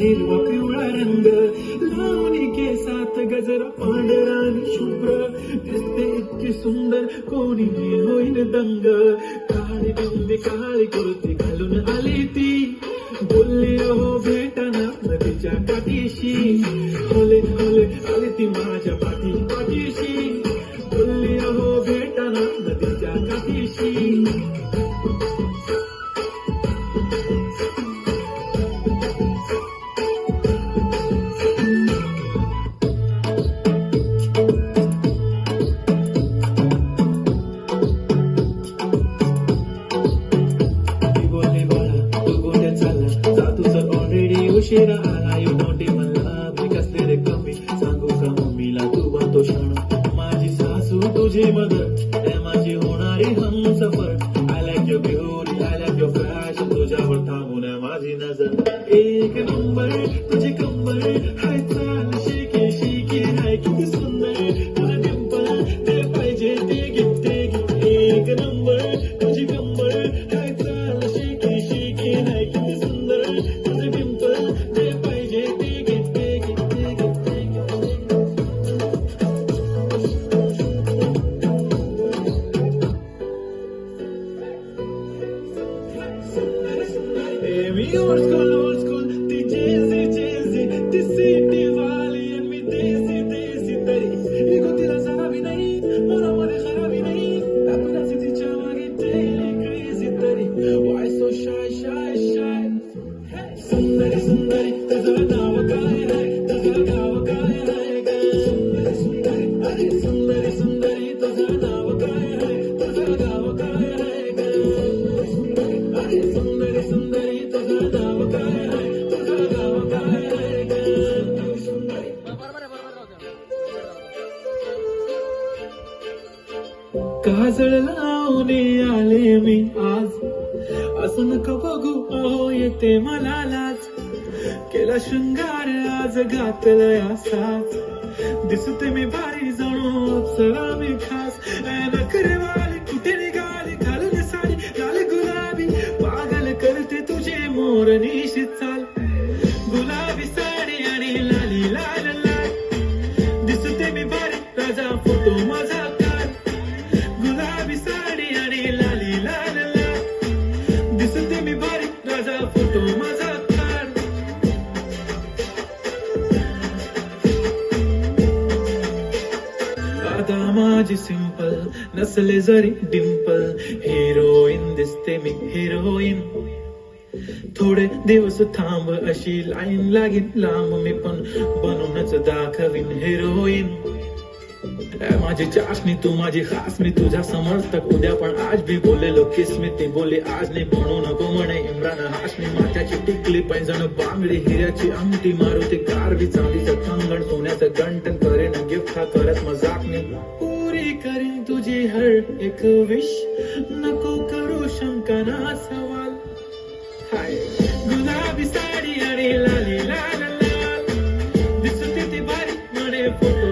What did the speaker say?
हिरवा पिवळा रंग लावणी केसात गजरा पांढरा आणि शुभ्र दिसते इतकी सुंदर कोणी होईल दंग काळी बिंदी काळी कुर्ती घालून आली ती बोलली हो भेटना नदीच्या काठीशी होले होले आली ती माझ्या पाठीशी बोलली हो भेटना नदीच्या काठीशी उशिरा आला यू डोंट इवन लव्ह मी कसले रे कमी सांगू का मम्मीला तू बनतो क्षण माझी सासू तुझी मदर माझी होणारी Humsafar I like your beauty I like your fashion तुझ्यावर थांबून माझी नजर एक नंबर तुझी कंबर हाय चाल शिके शिके हाय किती सुंदर तुझं डिंपल ते पाहिजे ते गिफ्टे एक नंबर तुझी कंबर हाय चाल शिके शिके हाय किती सुंदर तुझं डिंपल ते पाहिजे ते मी ओल्ड स्कूल ती जेजी ती सिटी वाली आणि मी देसी तरी निघू तिला जरा भी नाही मनामध्ये खराबी नाही आपल्याची तिच्या मागे डेली क्रेझी तरी वाय सो शाय सुंदरी तुझं नाव काय आहे तुझं नाव काय आहे ग सुंदरी तुझं नाव काय आहे तुझं नाव काय आहे ग सुंदरी तुझं नाव काय आहे तुझं नाव काय आहे ग काजळ लावून आले मी आज असं नका बघू अहो येते मला लाज केला शृंगार आज घातलाय असाच दिसते मी भारी जणू अप्सरा मी खास नखरे वाली कुठे निघाली घालून साडी लाल गुलाबी पागल करते तुझे मोरनीशी चाल गुलाबी साडी आणि लाली लाल लाल दिसते मी भारी राजा फोटो माझा काल गुलाबी साडी आणि लाली लाल लाल दिसते मी भारी राजा फोटो माझा काल आता माझी सिंपल नसले जरी डिंपल हिरोईन दिसते मी हिरोईन थोडे दिवस थांब अशी लाईन लागेल लांब मी पण बनवूनच दाखवीन हिरोईन माझी चाशनी तू माझी खास मी तुझ्या समर्थक उद्या पण आज भी बोलेलो किस मी ती बोली आज नाही म्हणू नको म्हणे इम्रान हाशमी माथ्याची टिकली पैंजण बांगडी हिऱ्याची अंगठी मारुती कारवी चांदीचं कंगण सोन्याचं गंटन करेन गिफ्ट हा करत मजाक मी पुरी करीन तुझी हर एक विश नको करू शंका ना सवाल हाय गुलाबी साडी आणि लाली लाल लाल दिसते ती भारी म्हणे फोटो